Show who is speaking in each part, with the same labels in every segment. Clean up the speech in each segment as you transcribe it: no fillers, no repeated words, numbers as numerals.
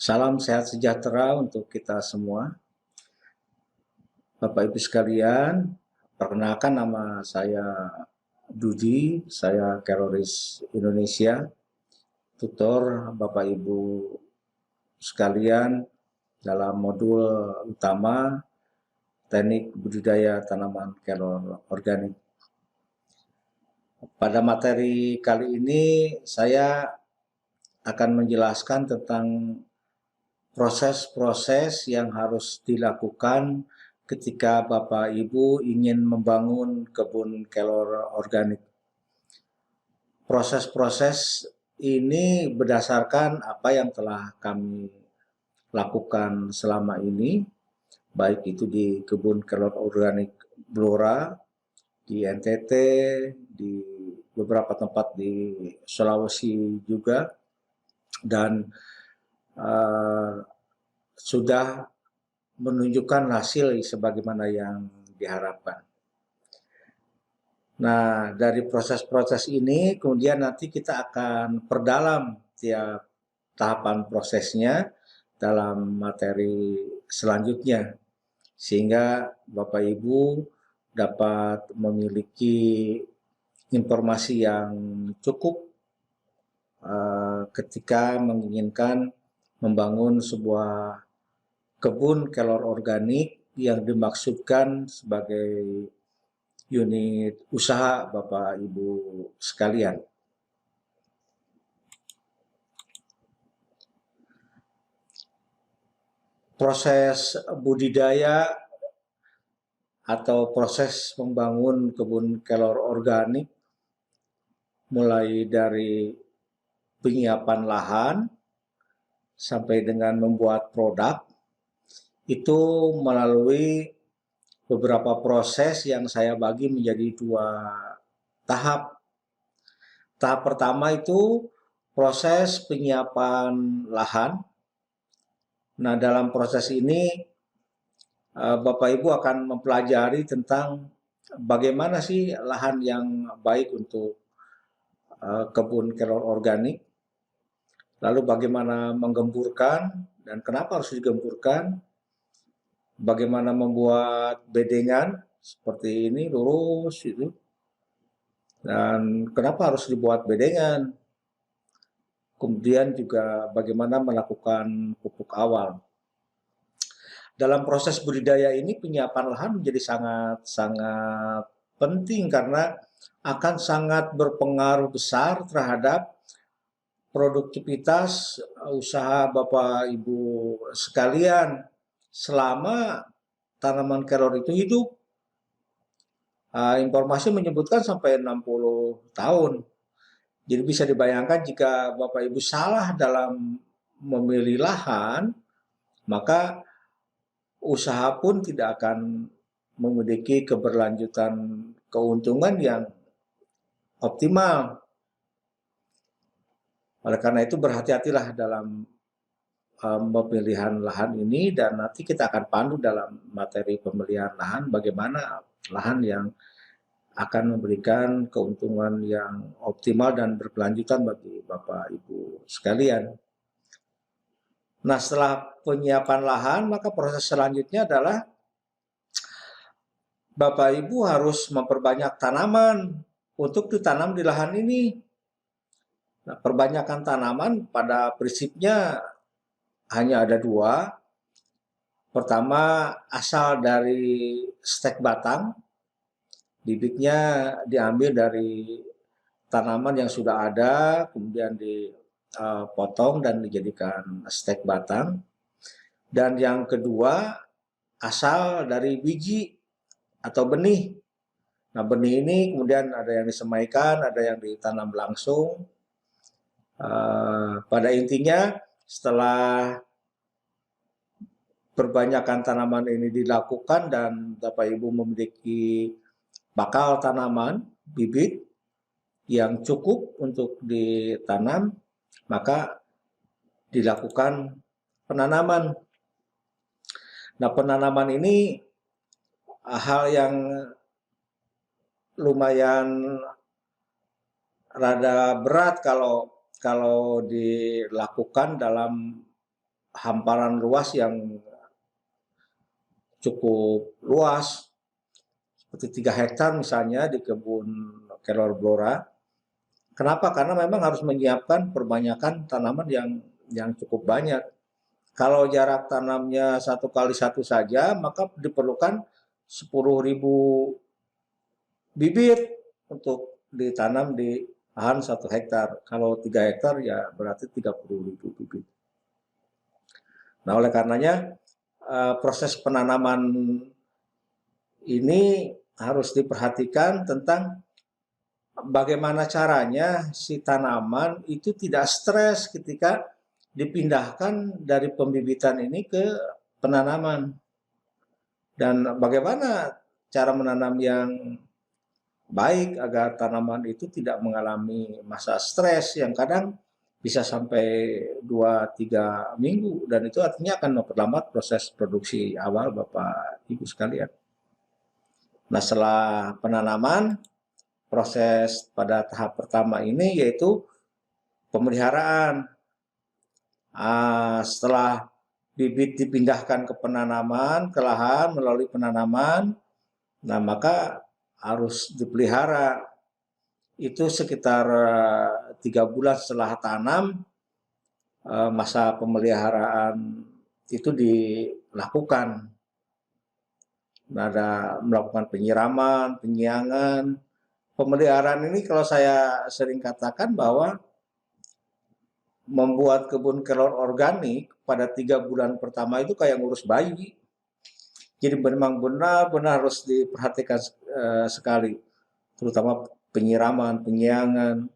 Speaker 1: Salam sehat sejahtera untuk kita semua. Bapak Ibu sekalian, perkenalkan nama saya Dudi, saya teroris Indonesia, tutor Bapak Ibu sekalian dalam modul utama Teknik Budidaya Tanaman Kelor Organik. Pada materi kali ini saya akan menjelaskan tentang proses-proses yang harus dilakukan ketika Bapak Ibu ingin membangun kebun kelor organik. Proses-proses ini berdasarkan apa yang telah kami lakukan selama ini, baik itu di kebun kelor organik Blora, di NTT, di beberapa tempat di Sulawesi juga, dan sudah menunjukkan hasil sebagaimana yang diharapkan. Nah, dari proses-proses ini kemudian nanti kita akan perdalam tiap tahapan prosesnya dalam materi selanjutnya, sehingga Bapak Ibu dapat memiliki informasi yang cukup ketika menginginkan membangun sebuah kebun kelor organik yang dimaksudkan sebagai unit usaha Bapak Ibu sekalian. Proses budidaya atau proses membangun kebun kelor organik mulai dari penyiapan lahan sampai dengan membuat produk itu melalui beberapa proses yang saya bagi menjadi dua tahap. Tahap pertama itu proses penyiapan lahan. Nah, dalam proses ini Bapak Ibu akan mempelajari tentang bagaimana sih lahan yang baik untuk kebun kelor organik, lalu bagaimana menggemburkan dan kenapa harus digemburkan, bagaimana membuat bedengan seperti ini lurus itu, dan kenapa harus dibuat bedengan, kemudian juga bagaimana melakukan pupuk awal. Dalam proses budidaya ini penyiapan lahan menjadi sangat penting karena akan sangat berpengaruh besar terhadap produktivitas usaha Bapak Ibu sekalian selama tanaman kelor itu hidup. Informasi menyebutkan sampai 60 tahun. Jadi bisa dibayangkan jika Bapak Ibu salah dalam memilih lahan, maka usaha pun tidak akan memiliki keberlanjutan keuntungan yang optimal. Oleh karena itu berhati-hatilah dalam pemilihan lahan ini, dan nanti kita akan pandu dalam materi pemilihan lahan bagaimana lahan yang akan memberikan keuntungan yang optimal dan berkelanjutan bagi Bapak Ibu sekalian. Nah, setelah penyiapan lahan, maka proses selanjutnya adalah Bapak Ibu harus memperbanyak tanaman untuk ditanam di lahan ini. Nah, perbanyakan tanaman pada prinsipnya hanya ada dua. Pertama, asal dari stek batang, bibitnya diambil dari tanaman yang sudah ada, kemudian dipotong dan dijadikan stek batang. Dan yang kedua, asal dari biji atau benih. Nah, benih ini kemudian ada yang disemaikan, ada yang ditanam langsung. Pada intinya, setelah perbanyakan tanaman ini dilakukan dan Bapak Ibu memiliki bakal tanaman, bibit yang cukup untuk ditanam, maka dilakukan penanaman. Nah, penanaman ini hal yang lumayan rada berat kalau dilakukan dalam hamparan luas yang cukup luas, seperti 3 hektar misalnya di kebun kelor blora. Kenapa? Karena memang harus menyiapkan perbanyakan tanaman yang cukup banyak. Kalau jarak tanamnya 1 kali 1 saja, maka diperlukan 10.000 bibit untuk ditanam di lahan 1 hektar. Kalau 3 hektar ya berarti 30.000 bibit. Nah, oleh karenanya proses penanaman ini harus diperhatikan tentang bagaimana caranya si tanaman itu tidak stres ketika dipindahkan dari pembibitan ini ke penanaman. Dan bagaimana cara menanam yang baik agar tanaman itu tidak mengalami masa stres yang kadang bisa sampai 2-3 minggu, dan itu artinya akan memperlambat proses produksi awal Bapak Ibu sekalian. Nah, setelah penanaman, proses pada tahap pertama ini yaitu pemeliharaan. Setelah bibit dipindahkan ke penanaman, ke lahan melalui penanaman, nah maka harus dipelihara. Itu sekitar 3 bulan setelah tanam, masa pemeliharaan itu dilakukan. Nah, ada melakukan penyiraman, penyiangan. Pemeliharaan ini kalau saya sering katakan bahwa membuat kebun kelor organik pada 3 bulan pertama itu kayak ngurus bayi. Jadi memang benar-benar harus diperhatikan sekali, terutama penyiraman, penyiangan.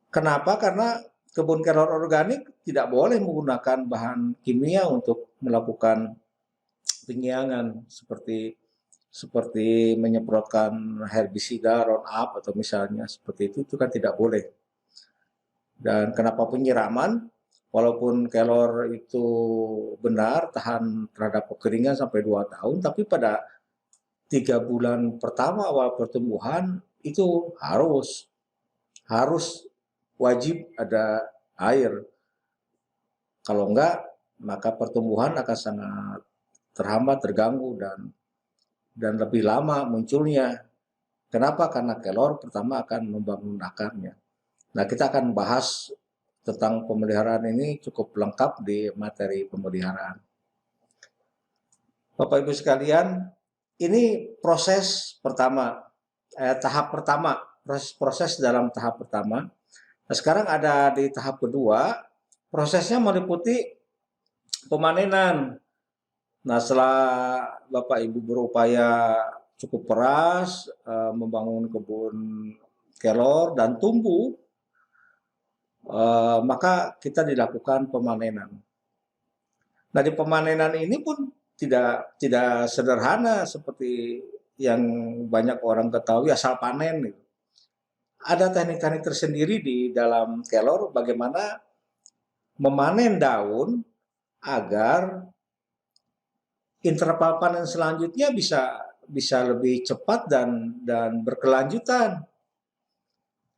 Speaker 1: Kenapa? Karena kebun kelor organik tidak boleh menggunakan bahan kimia untuk melakukan penyiangan seperti menyemprotkan herbisida, Roundup atau misalnya seperti itu kan tidak boleh. Dan kenapa penyiraman? Walaupun kelor itu benar tahan terhadap kekeringan sampai 2 tahun, tapi pada 3 bulan pertama awal pertumbuhan itu harus wajib ada air. Kalau enggak, maka pertumbuhan akan sangat terhambat, terganggu, dan lebih lama munculnya. Kenapa? Karena kelor pertama akan membangun akarnya. Nah, kita akan bahas tentang pemeliharaan ini cukup lengkap di materi pemeliharaan. Bapak Ibu sekalian, ini proses pertama, tahap pertama, proses dalam tahap pertama. Nah, sekarang ada di tahap kedua, prosesnya meliputi pemanenan. Nah, setelah Bapak Ibu berupaya cukup keras membangun kebun kelor dan tumbuh, maka kita dilakukan pemanenan. Nah, di pemanenan ini pun tidak sederhana seperti yang banyak orang ketahui asal panen gitu. Ada teknik-teknik tersendiri di dalam kelor bagaimana memanen daun agar interval panen selanjutnya bisa lebih cepat dan berkelanjutan.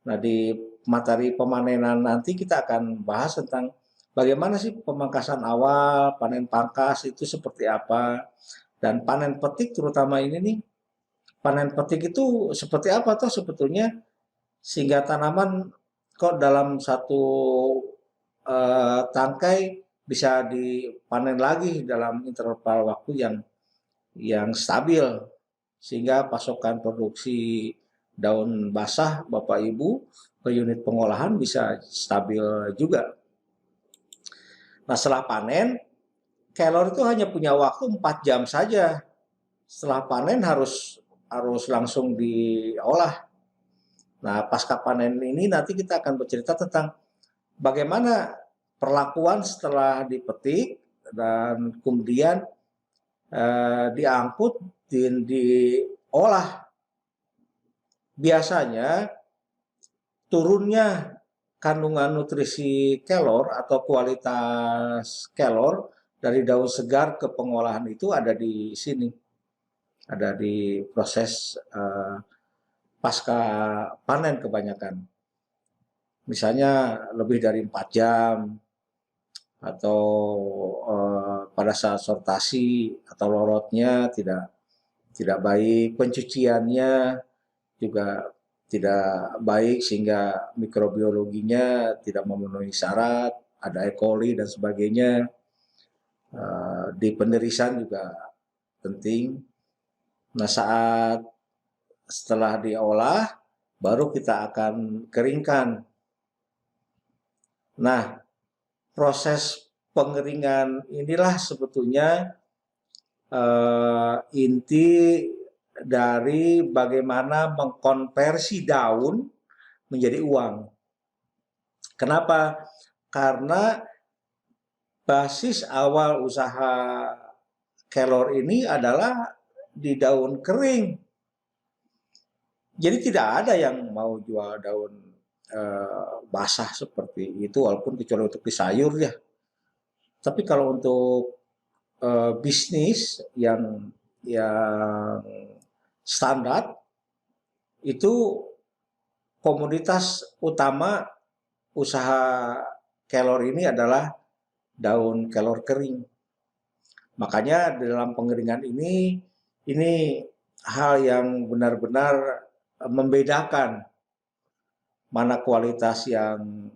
Speaker 1: Nah, di materi pemanenan nanti kita akan bahas tentang bagaimana sih pemangkasan awal, panen pangkas itu seperti apa, dan panen petik terutama ini nih. Panen petik itu seperti apa toh sebetulnya sehingga tanaman kok dalam satu tangkai bisa dipanen lagi dalam interval waktu yang stabil sehingga pasokan produksi daun basah Bapak Ibu ke unit pengolahan bisa stabil juga. Nah, setelah panen, kelor itu hanya punya waktu 4 jam saja. Setelah panen harus langsung diolah. Nah, pasca panen ini nanti kita akan bercerita tentang bagaimana perlakuan setelah dipetik dan kemudian diangkut, diolah. Biasanya turunnya kandungan nutrisi kelor atau kualitas kelor dari daun segar ke pengolahan itu ada di sini. Ada di proses pasca panen kebanyakan. Misalnya lebih dari 4 jam, atau pada saat sortasi atau lorotnya tidak baik, pencuciannya juga tidak baik sehingga mikrobiologinya tidak memenuhi syarat, ada E. coli dan sebagainya. Di penirisan juga penting. Nah, setelah diolah, baru kita akan keringkan. Nah, proses pengeringan inilah sebetulnya inti dari bagaimana mengkonversi daun menjadi uang. Kenapa? Karena basis awal usaha kelor ini adalah di daun kering. Jadi tidak ada yang mau jual daun basah seperti itu, walaupun kecuali untuk di sayur ya. Tapi kalau untuk bisnis yang standar, itu komoditas utama usaha kelor ini adalah daun kelor kering. Makanya dalam pengeringan ini hal yang benar-benar membedakan mana kualitas yang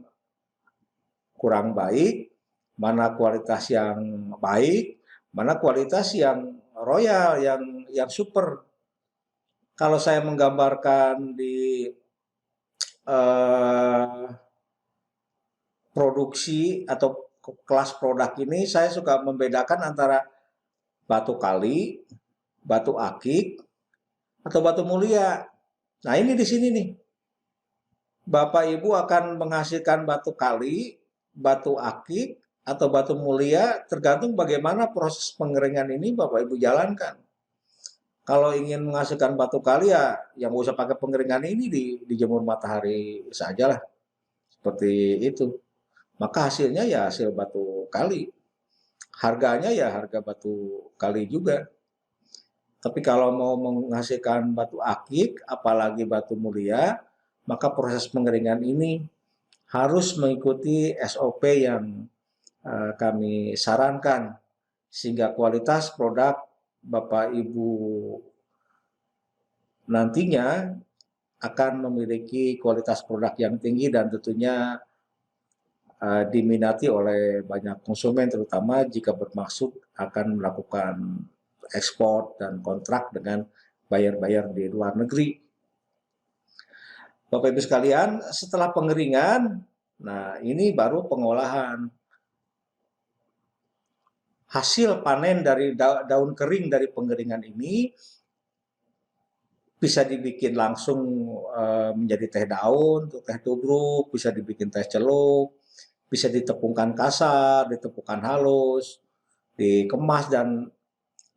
Speaker 1: kurang baik, mana kualitas yang baik, mana kualitas yang royal, yang super. Kalau saya menggambarkan di produksi atau kelas produk ini, saya suka membedakan antara batu kali, batu akik, atau batu mulia. Nah, ini di sini nih. Bapak Ibu akan menghasilkan batu kali, batu akik, atau batu mulia tergantung bagaimana proses pengeringan ini Bapak Ibu jalankan. Kalau ingin menghasilkan batu kali ya yang usah pakai pengeringan ini dijemur matahari sajalah. Seperti itu. Maka hasilnya ya hasil batu kali. Harganya ya harga batu kali juga. Tapi kalau mau menghasilkan batu akik, apalagi batu mulia, maka proses pengeringan ini harus mengikuti SOP yang kami sarankan, sehingga kualitas produk Bapak Ibu nantinya akan memiliki kualitas produk yang tinggi dan tentunya diminati oleh banyak konsumen, terutama jika bermaksud akan melakukan ekspor dan kontrak dengan buyer-buyer di luar negeri. Bapak Ibu sekalian, setelah pengeringan, nah ini baru pengolahan. Hasil panen dari daun kering dari pengeringan ini bisa dibikin langsung menjadi teh daun, teh tubruk, bisa dibikin teh celup, bisa ditepungkan kasar, ditepungkan halus, dikemas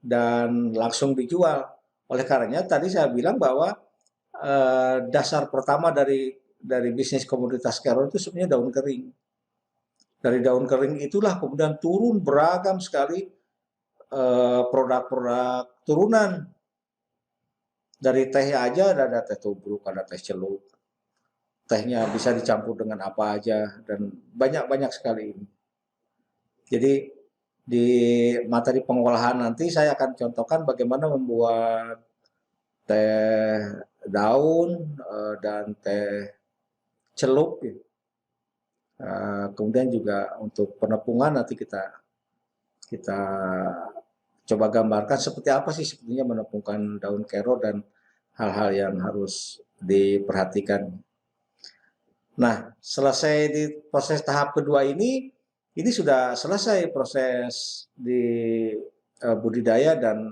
Speaker 1: dan langsung dijual. Oleh karenanya tadi saya bilang bahwa dasar pertama dari bisnis komoditas kelor itu sebenarnya daun kering. Dari daun kering itulah kemudian turun beragam sekali produk-produk turunan. Dari teh aja ada teh tubruk, ada teh celup. Tehnya bisa dicampur dengan apa aja dan banyak-banyak sekali ini. Jadi di materi pengolahan nanti saya akan contohkan bagaimana membuat teh daun dan teh celup. Kemudian juga untuk penepungan nanti kita coba gambarkan seperti apa sih sebetulnya menepungkan daun kero dan hal-hal yang harus diperhatikan. Nah, selesai di proses tahap kedua ini sudah selesai proses di budidaya dan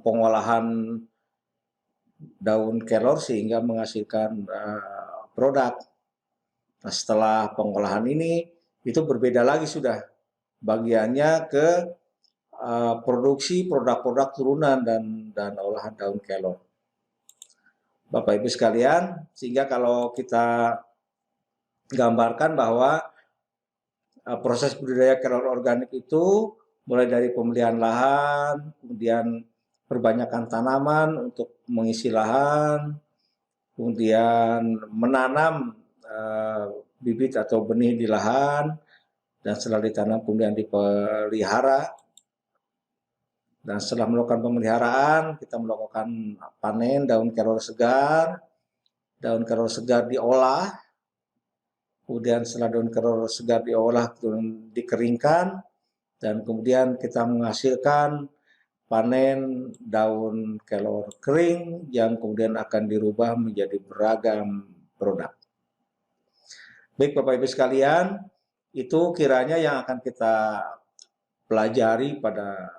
Speaker 1: pengolahan daun kelor sehingga menghasilkan produk. Nah, setelah pengolahan ini itu berbeda lagi sudah bagiannya ke produksi produk-produk turunan dan olahan daun kelor. Bapak Ibu sekalian, sehingga kalau kita gambarkan bahwa proses budidaya kelor organik itu mulai dari pemilihan lahan, kemudian perbanyakan tanaman untuk mengisi lahan, kemudian menanam bibit atau benih di lahan, dan setelah ditanam kemudian dipelihara. Dan setelah melakukan pemeliharaan, kita melakukan panen daun kelor segar. Daun kelor segar diolah, kemudian setelah daun kelor segar diolah, dikeringkan, dan kemudian kita menghasilkan panen daun kelor kering yang kemudian akan dirubah menjadi beragam produk. Baik Bapak Ibu sekalian, itu kiranya yang akan kita pelajari pada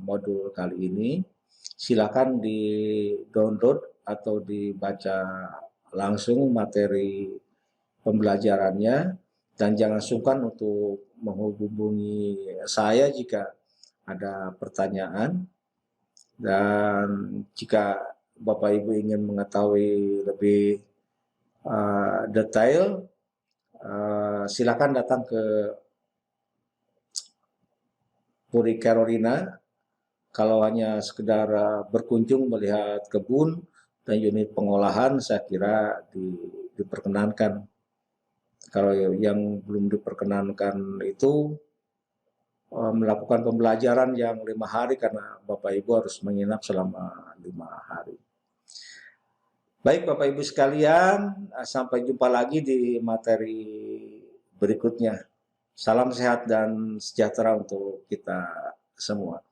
Speaker 1: modul kali ini. Silakan di-download atau dibaca langsung materi pembelajarannya, dan jangan sungkan untuk menghubungi saya jika ada pertanyaan. Dan jika Bapak Ibu ingin mengetahui lebih detail, silakan datang ke Puri Carolina. Kalau hanya sekedar berkunjung melihat kebun dan unit pengolahan, saya kira diperkenankan. Kalau yang belum diperkenankan itu melakukan pembelajaran yang 5 hari, karena Bapak Ibu harus menginap selama 5 hari. Baik Bapak Ibu sekalian, sampai jumpa lagi di materi berikutnya. Salam sehat dan sejahtera untuk kita semua.